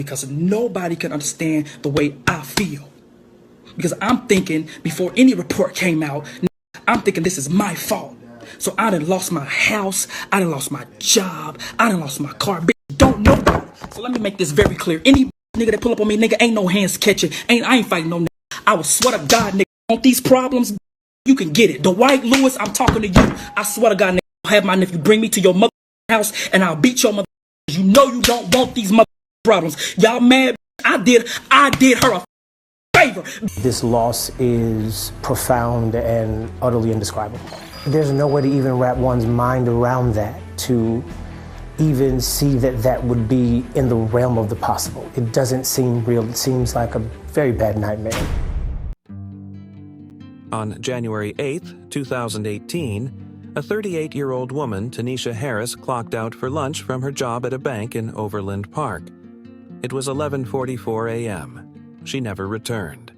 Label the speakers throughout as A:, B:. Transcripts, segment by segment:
A: because nobody can understand the way I feel. Because I'm thinking, before any report came out, I'm thinking this is my fault. So I done lost my house, I done lost my job, I done lost my car. Bitch, don't know. So let me make this very clear. Any nigga that pull up on me, nigga, ain't no hands catching. I ain't fighting no nigga. I will swear to God, nigga, on these problems, you can get it. The White Lewis, I'm talking to you. I swear to God, nigga, I'll have my nephew bring me to your mother house and I'll beat your mother. You know you don't want these mother problems. Y'all mad? I did her a favor.
B: This loss is profound and utterly indescribable. There's no way to even wrap one's mind around that, to even see that that would be in the realm of the possible. It doesn't seem real. It seems like a very bad nightmare.
C: On January 8, 2018, a 38-year-old woman, Tanisha Harris, clocked out for lunch from her job at a bank in Overland Park. It was 11:44 a.m. She never returned.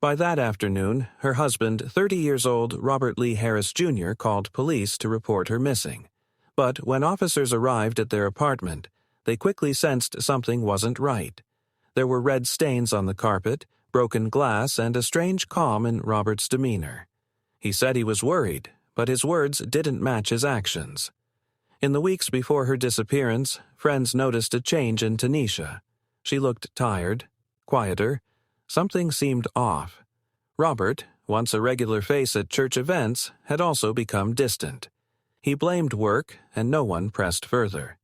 C: By that afternoon, her husband, 30 years old Robert Lee Harris Jr., called police to report her missing. But when officers arrived at their apartment, they quickly sensed something wasn't right. There were red stains on the carpet, broken glass, and a strange calm in Robert's demeanor. He said he was worried, but his words didn't match his actions. In the weeks before her disappearance, friends noticed a change in Tanisha. She looked tired, quieter. Something seemed off. Robert, once a regular face at church events, had also become distant. He blamed work, and no one pressed further.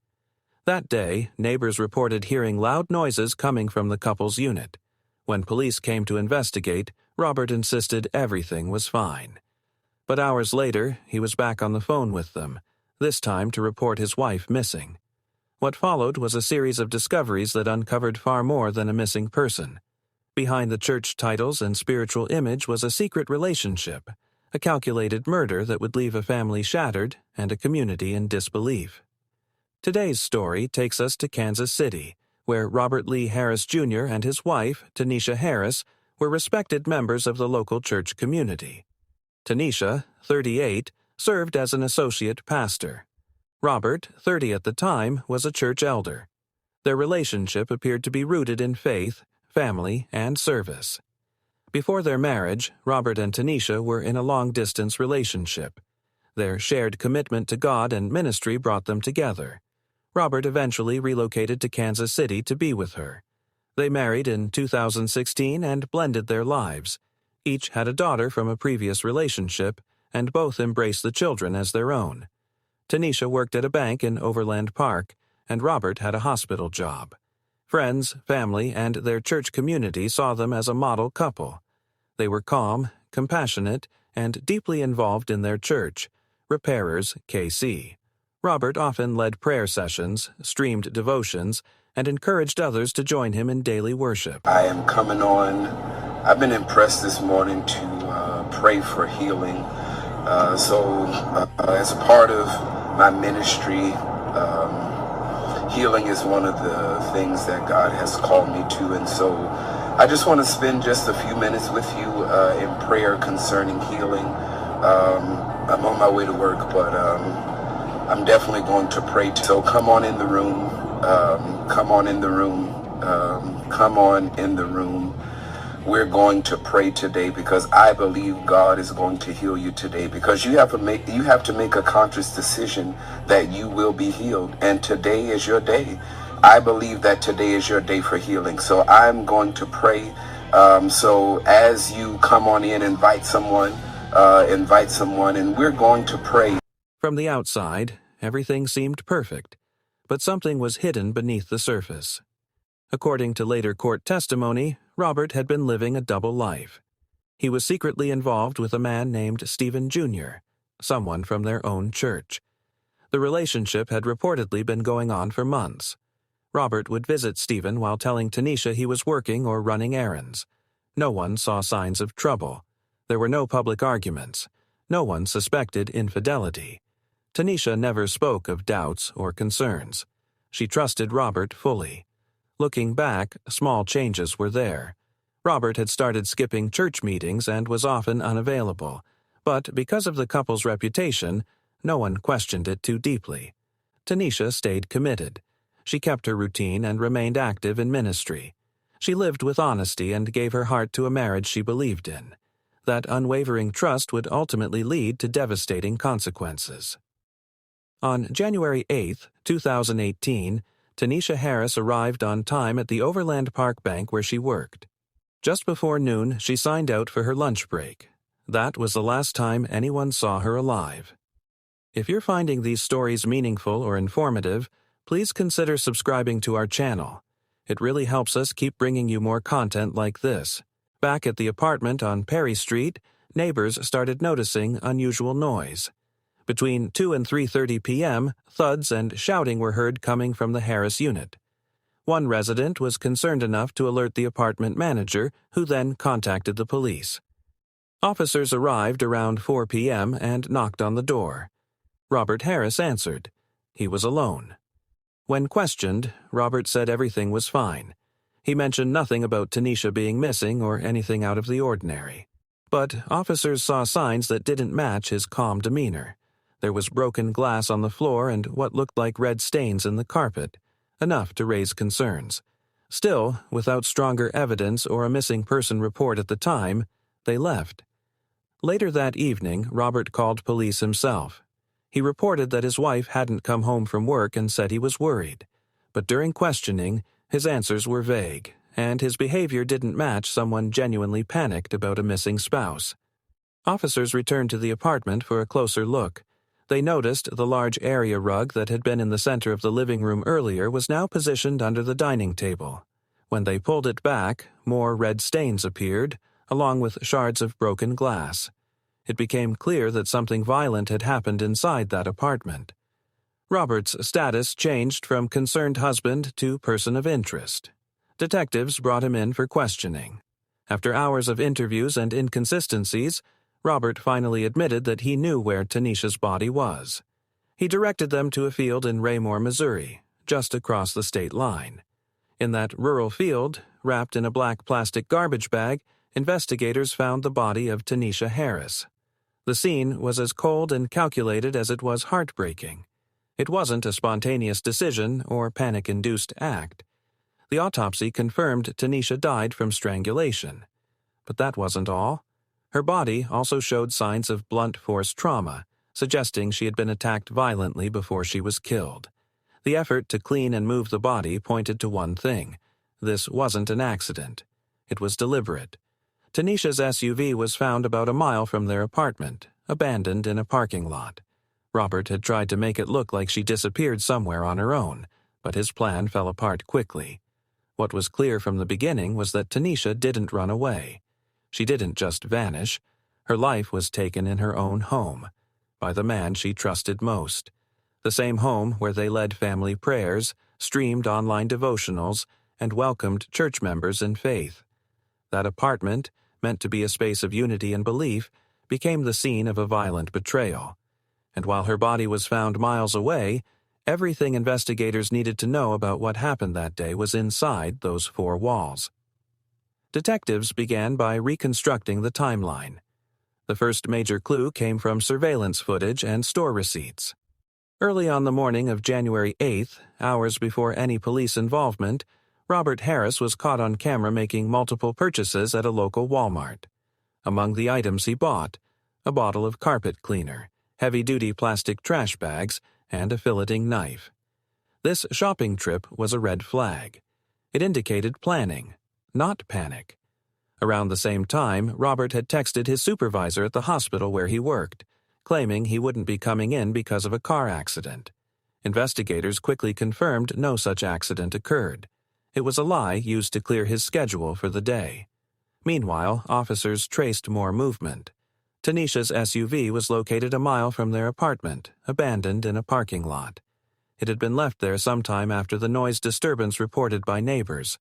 C: That day, neighbors reported hearing loud noises coming from the couple's unit. When police came to investigate, Robert insisted everything was fine. But hours later, he was back on the phone with them, this time to report his wife missing. What followed was a series of discoveries that uncovered far more than a missing person. Behind the church titles and spiritual image was a secret relationship, a calculated murder that would leave a family shattered and a community in disbelief. Today's story takes us to Kansas City, where Robert Lee Harris Jr. and his wife, Tanisha Harris, were respected members of the local church community. Tanisha, 38, served as an associate pastor. Robert, 30 at the time, was a church elder. Their relationship appeared to be rooted in faith, family, and service. Before their marriage, Robert and Tanisha were in a long-distance relationship. Their shared commitment to God and ministry brought them together. Robert eventually relocated to Kansas City to be with her. They married in 2016 and blended their lives. Each had a daughter from a previous relationship, and both embraced the children as their own. Tanisha worked at a bank in Overland Park, and Robert had a hospital job. Friends, family, and their church community saw them as a model couple. They were calm, compassionate, and deeply involved in their church, Repairers KC. Robert often led prayer sessions, streamed devotions, and encouraged others to join him in daily worship.
D: I am coming on. I've been impressed this morning to pray for healing. As a part of my ministry, healing is one of the things that God has called me to, and so I just want to spend just a few minutes with you in prayer concerning healing. I'm on my way to work, but I'm definitely going to pray. So come on in the room. Come on in the room. Come on in the room. We're going to pray today because I believe God is going to heal you today, because you have to make a conscious decision that you will be healed, and today is your day. I believe that today is your day for healing. So I'm going to pray. So as you come on in, invite someone, and we're going to pray.
C: From the outside, everything seemed perfect, but something was hidden beneath the surface. According to later court testimony, Robert had been living a double life. He was secretly involved with a man named Stephen Jr., someone from their own church. The relationship had reportedly been going on for months. Robert would visit Stephen while telling Tanisha he was working or running errands. No one saw signs of trouble. There were no public arguments. No one suspected infidelity. Tanisha never spoke of doubts or concerns. She trusted Robert fully. Looking back, small changes were there. Robert had started skipping church meetings and was often unavailable, but because of the couple's reputation, no one questioned it too deeply. Tanisha stayed committed. She kept her routine and remained active in ministry. She lived with honesty and gave her heart to a marriage she believed in. That unwavering trust would ultimately lead to devastating consequences. On January 8, 2018, Tanisha Harris arrived on time at the Overland Park Bank where she worked. Just before noon, she signed out for her lunch break. That was the last time anyone saw her alive. If you're finding these stories meaningful or informative, please consider subscribing to our channel. It really helps us keep bringing you more content like this. Back at the apartment on Perry Street, neighbors started noticing unusual noise. Between 2 and 3:30 p.m., thuds and shouting were heard coming from the Harris unit. One resident was concerned enough to alert the apartment manager, who then contacted the police. Officers arrived around 4 p.m. and knocked on the door. Robert Harris answered. He was alone. When questioned, Robert said everything was fine. He mentioned nothing about Tanisha being missing or anything out of the ordinary. But officers saw signs that didn't match his calm demeanor. There was broken glass on the floor and what looked like red stains in the carpet, enough to raise concerns. Still, without stronger evidence or a missing person report at the time, they left. Later that evening, Robert called police himself. He reported that his wife hadn't come home from work and said he was worried. But during questioning, his answers were vague, and his behavior didn't match someone genuinely panicked about a missing spouse. Officers returned to the apartment for a closer look. They noticed the large area rug that had been in the center of the living room earlier was now positioned under the dining table. When they pulled it back, more red stains appeared, along with shards of broken glass. It became clear that something violent had happened inside that apartment. Robert's status changed from concerned husband to person of interest. Detectives brought him in for questioning. After hours of interviews and inconsistencies, Robert finally admitted that he knew where Tanisha's body was. He directed them to a field in Raymore, Missouri, just across the state line. In that rural field, wrapped in a black plastic garbage bag, investigators found the body of Tanisha Harris. The scene was as cold and calculated as it was heartbreaking. It wasn't a spontaneous decision or panic-induced act. The autopsy confirmed Tanisha died from strangulation. But that wasn't all. Her body also showed signs of blunt force trauma, suggesting she had been attacked violently before she was killed. The effort to clean and move the body pointed to one thing. This wasn't an accident. It was deliberate. Tanisha's SUV was found about a mile from their apartment, abandoned in a parking lot. Robert had tried to make it look like she disappeared somewhere on her own, but his plan fell apart quickly. What was clear from the beginning was that Tanisha didn't run away. She didn't just vanish. Her life was taken in her own home, by the man she trusted most. The same home where they led family prayers, streamed online devotionals, and welcomed church members in faith. That apartment, meant to be a space of unity and belief, became the scene of a violent betrayal. And while her body was found miles away, everything investigators needed to know about what happened that day was inside those four walls. Detectives began by reconstructing the timeline. The first major clue came from surveillance footage and store receipts. Early on the morning of January 8th, hours before any police involvement, Robert Harris was caught on camera making multiple purchases at a local Walmart. Among the items he bought, a bottle of carpet cleaner, heavy-duty plastic trash bags, and a filleting knife. This shopping trip was a red flag. It indicated planning, not panic. Around the same time, Robert had texted his supervisor at the hospital where he worked, claiming he wouldn't be coming in because of a car accident. Investigators quickly confirmed no such accident occurred. It was a lie used to clear his schedule for the day. Meanwhile, officers traced more movement. Tanisha's SUV was located a mile from their apartment, abandoned in a parking lot. It had been left there sometime after the noise disturbance reported by neighbors.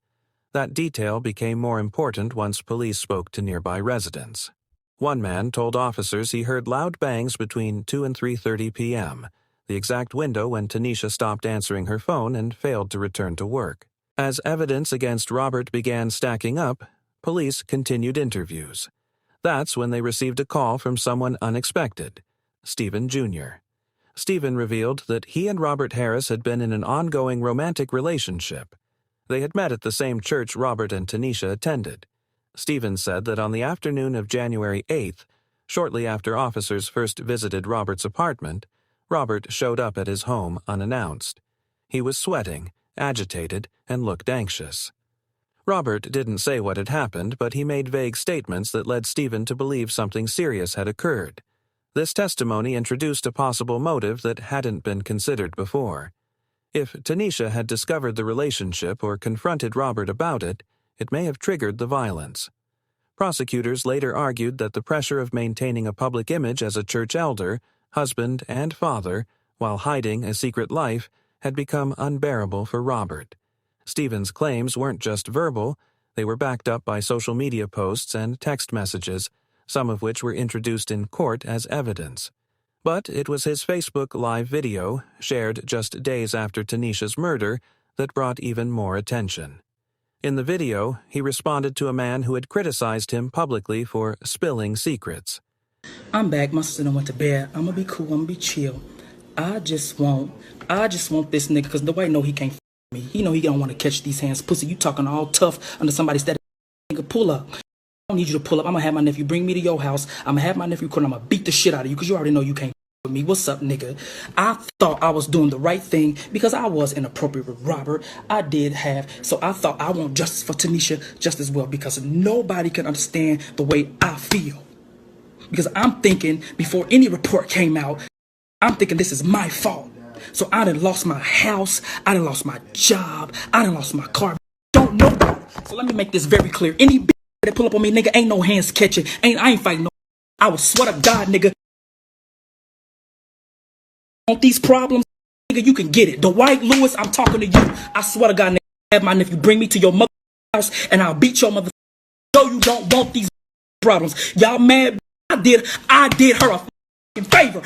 C: That detail became more important once police spoke to nearby residents. One man told officers he heard loud bangs between 2 and 3:30 p.m., the exact window when Tanisha stopped answering her phone and failed to return to work. As evidence against Robert began stacking up, police continued interviews. That's when they received a call from someone unexpected, Stephen Jr. Stephen revealed that he and Robert Harris had been in an ongoing romantic relationship. They had met at the same church Robert and Tanisha attended. Stephen said that on the afternoon of January 8th, shortly after officers first visited Robert's apartment, Robert showed up at his home unannounced. He was sweating, agitated, and looked anxious. Robert didn't say what had happened, but he made vague statements that led Stephen to believe something serious had occurred. This testimony introduced a possible motive that hadn't been considered before. If Tanisha had discovered the relationship or confronted Robert about it, it may have triggered the violence. Prosecutors later argued that the pressure of maintaining a public image as a church elder, husband, and father, while hiding a secret life, had become unbearable for Robert. Stephen's claims weren't just verbal, they were backed up by social media posts and text messages, some of which were introduced in court as evidence. But it was his Facebook Live video, shared just days after Tanisha's murder, that brought even more attention. In the video, he responded to a man who had criticized him publicly for spilling secrets.
A: I'm back. My sister went to bed. I'm gonna be cool. I'm gonna be chill. I just want this nigga, because nobody know he can't f me. He know he don't want to catch these hands. Pussy, you talking all tough under somebody's that nigga pull up. I don't need you to pull up. I'm gonna have my nephew bring me to your house. I'm gonna have my nephew come. I'm gonna beat the shit out of you, because you already know you can't with me. What's up, nigga? I thought I was doing the right thing because I was inappropriate with Robert. So I thought I want justice for Tanisha just as well, because nobody can understand the way I feel. Because I'm thinking, before any report came out, I'm thinking this is my fault. So I done lost my house, I done lost my job, I done lost my car. Don't know about it. So let me make this very clear. Any bitch that pull up on me, nigga, ain't no hands catching. I ain't fighting no. I would swear to God, nigga. Want these problems, nigga, you can get it. Dwight Lewis, I'm talking to you. I swear to God, nigga, have my nephew bring me to your mother house and I'll beat your mother. No, you don't want these problems. Y'all mad? I did her a favor.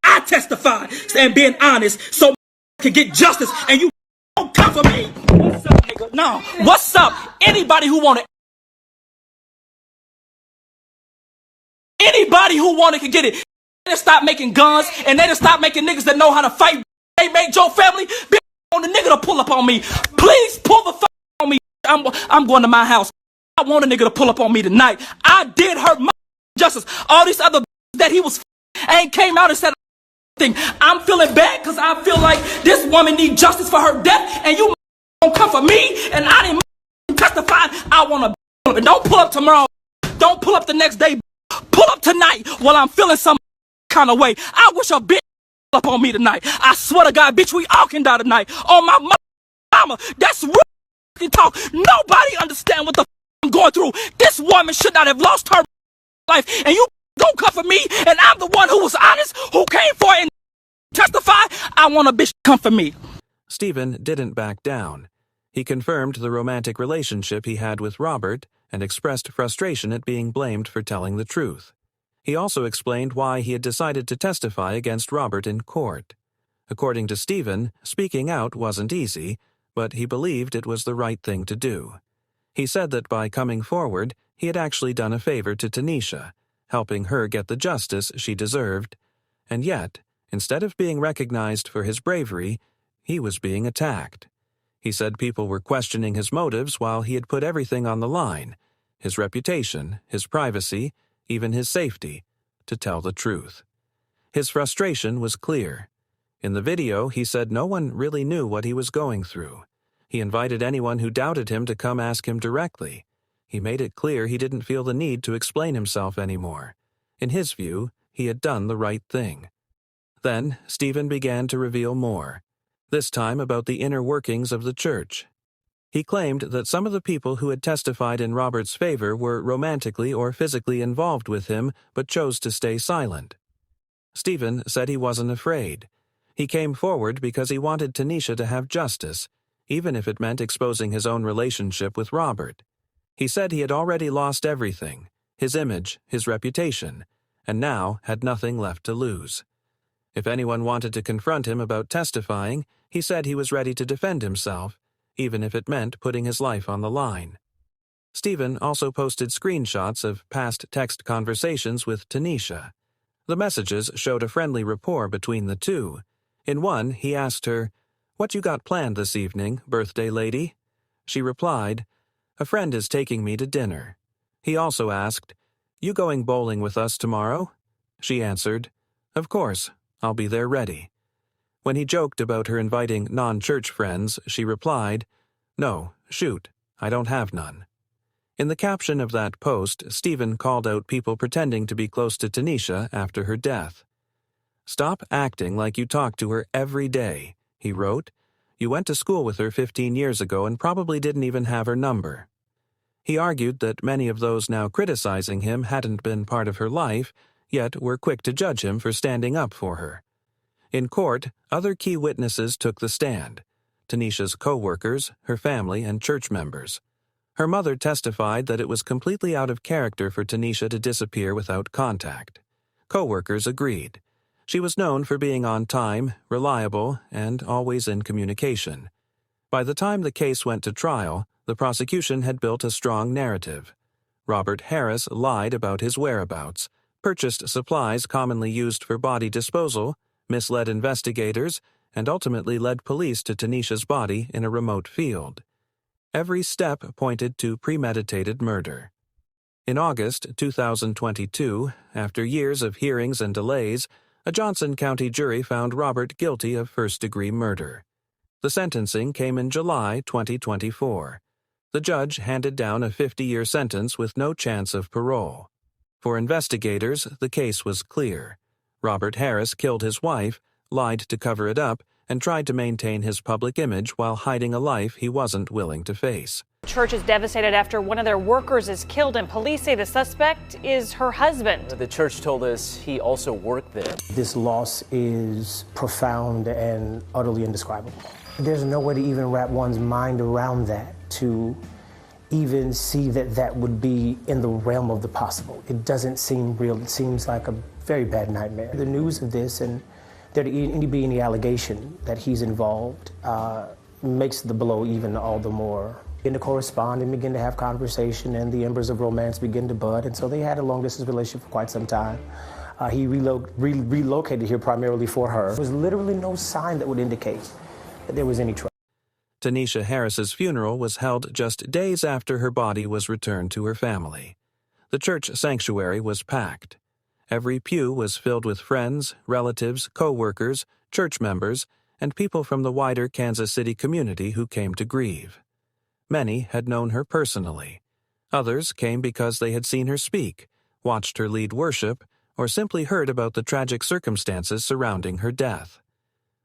A: I testified and being honest so can get justice, and you don't come for me. What's up, nigga? No. What's up? Anybody who wanted can get it. They just stop making guns, and they just stop making niggas that know how to fight. They made your family be on the nigga to pull up on me. Please pull the fuck on me. I'm going to my house. I want a nigga to pull up on me tonight. I did her my justice. All these other that he was ain't came out and said thing. I'm feeling bad because I feel like this woman need justice for her death, and you don't come for me, and I didn't testify. I want to. Don't pull up tomorrow. Don't pull up the next day. Pull up tonight while I'm feeling some kind of way. I wish a bitch pull up on me tonight. I swear to God, bitch, we all can die tonight. On my mama, that's real talk. Nobody understand what the I'm going through. This woman should not have lost her life, and you don't come for me, and I'm the one who was honest, who came for it and testify. I want a bitch to come for me.
C: Stephen didn't back down. He confirmed the romantic relationship he had with Robert and expressed frustration at being blamed for telling the truth. He also explained why he had decided to testify against Robert in court. According to Stephen, speaking out wasn't easy, but he believed it was the right thing to do. He said that by coming forward, he had actually done a favor to Tanisha, helping her get the justice she deserved. And yet, instead of being recognized for his bravery, he was being attacked. He said people were questioning his motives while he had put everything on the line, his reputation, his privacy, even his safety, to tell the truth. His frustration was clear. In the video, he said no one really knew what he was going through. He invited anyone who doubted him to come ask him directly. He made it clear he didn't feel the need to explain himself anymore. In his view, he had done the right thing. Then, Stephen began to reveal more, this time about the inner workings of the church. He claimed that some of the people who had testified in Robert's favor were romantically or physically involved with him but chose to stay silent. Stephen said he wasn't afraid. He came forward because he wanted Tanisha to have justice, even if it meant exposing his own relationship with Robert. He said he had already lost everything, his image, his reputation, and now had nothing left to lose. If anyone wanted to confront him about testifying, he said he was ready to defend himself, even if it meant putting his life on the line. Stephen also posted screenshots of past text conversations with Tanisha. The messages showed a friendly rapport between the two. In one, he asked her, "What you got planned this evening, birthday lady?" She replied, "A friend is taking me to dinner." He also asked, "You going bowling with us tomorrow?" She answered, "Of course, I'll be there ready." When he joked about her inviting non-church friends, she replied, "No, shoot, I don't have none." In the caption of that post, Stephen called out people pretending to be close to Tanisha after her death. "Stop acting like you talk to her every day," he wrote. "You went to school with her 15 years ago and probably didn't even have her number." He argued that many of those now criticizing him hadn't been part of her life, yet were quick to judge him for standing up for her. In court, other key witnesses took the stand: Tanisha's co-workers, her family, and church members. Her mother testified that it was completely out of character for Tanisha to disappear without contact. Co-workers agreed. She was known for being on time, reliable, and always in communication. By the time the case went to trial, the prosecution had built a strong narrative. Robert Harris lied about his whereabouts, purchased supplies commonly used for body disposal, misled investigators, and ultimately led police to Tanisha's body in a remote field. Every step pointed to premeditated murder. In August 2022, after years of hearings and delays, a Johnson County jury found Robert guilty of first-degree murder. The sentencing came in July 2024. The judge handed down a 50-year sentence with no chance of parole. For investigators, the case was clear. Robert Harris killed his wife, lied to cover it up, and tried to maintain his public image while hiding a life he wasn't willing to face.
E: The church is devastated after one of their workers is killed, and police say the suspect is her husband.
F: The church told us he also worked there.
B: This loss is profound and utterly indescribable. There's no way to even wrap one's mind around that, to even see that that would be in the realm of the possible. It doesn't seem real. It seems like a very bad nightmare. The news of this and there to be any allegation that he's involved makes the blow even all the more. Begin to correspond and begin to have conversation, and the embers of romance begin to bud, and so they had a long-distance relationship for quite some time. He relocated here primarily for her. There was literally no sign that would indicate that there was any trouble.
C: Tanisha Harris's funeral was held just days after her body was returned to her family. The church sanctuary was packed. Every pew was filled with friends, relatives, co-workers, church members, and people from the wider Kansas City community who came to grieve. Many had known her personally. Others came because they had seen her speak, watched her lead worship, or simply heard about the tragic circumstances surrounding her death.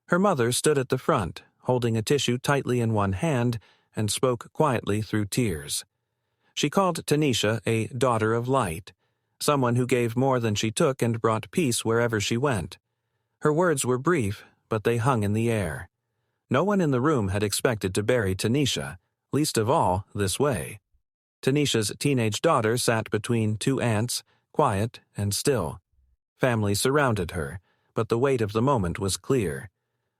C: Her mother stood at the front, holding a tissue tightly in one hand, and spoke quietly through tears. She called Tanisha a daughter of light, someone who gave more than she took and brought peace wherever she went. Her words were brief, but they hung in the air. No one in the room had expected to bury Tanisha, least of all this way. Tanisha's teenage daughter sat between two aunts, quiet and still. Family surrounded her, but the weight of the moment was clear.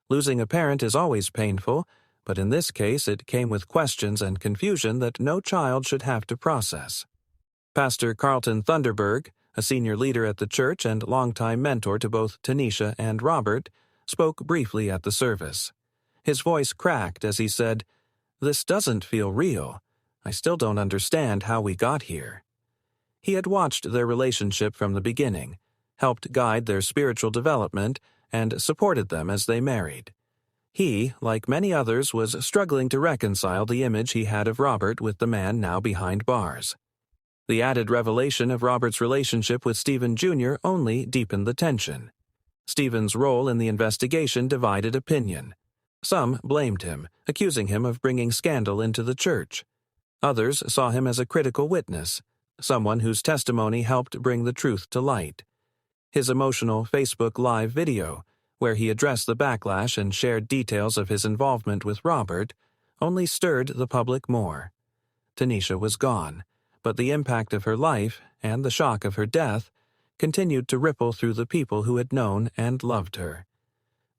C: Losing a parent is always painful, but in this case it came with questions and confusion that no child should have to process. Pastor Carlton Thunderberg, a senior leader at the church and longtime mentor to both Tanisha and Robert, spoke briefly at the service. His voice cracked as he said, "This doesn't feel real. I still don't understand how we got here." He had watched their relationship from the beginning, helped guide their spiritual development, and supported them as they married. He, like many others, was struggling to reconcile the image he had of Robert with the man now behind bars. The added revelation of Robert's relationship with Stephen Jr. only deepened the tension. Stephen's role in the investigation divided opinion. Some blamed him, accusing him of bringing scandal into the church. Others saw him as a critical witness, someone whose testimony helped bring the truth to light. His emotional Facebook Live video, where he addressed the backlash and shared details of his involvement with Robert, only stirred the public more. Tanisha was gone, but the impact of her life and the shock of her death continued to ripple through the people who had known and loved her.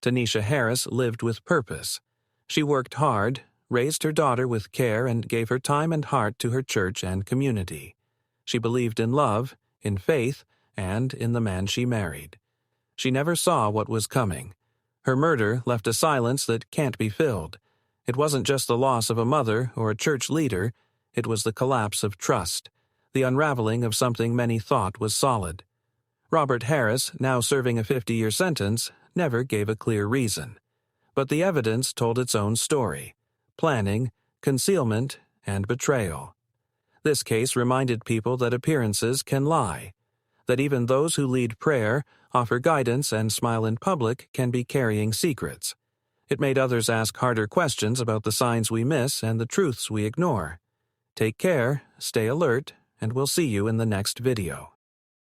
C: Tanisha Harris lived with purpose. She worked hard, raised her daughter with care, and gave her time and heart to her church and community. She believed in love, in faith, and in the man she married. She never saw what was coming. Her murder left a silence that can't be filled. It wasn't just the loss of a mother or a church leader, it was the collapse of trust, the unraveling of something many thought was solid. Robert Harris, now serving a 50-year sentence, never gave a clear reason. But the evidence told its own story: planning, concealment, and betrayal. This case reminded people that appearances can lie, that even those who lead prayer, offer guidance, and smile in public can be carrying secrets. It made others ask harder questions about the signs we miss and the truths we ignore. Take care, stay alert, and we'll see you in the next video.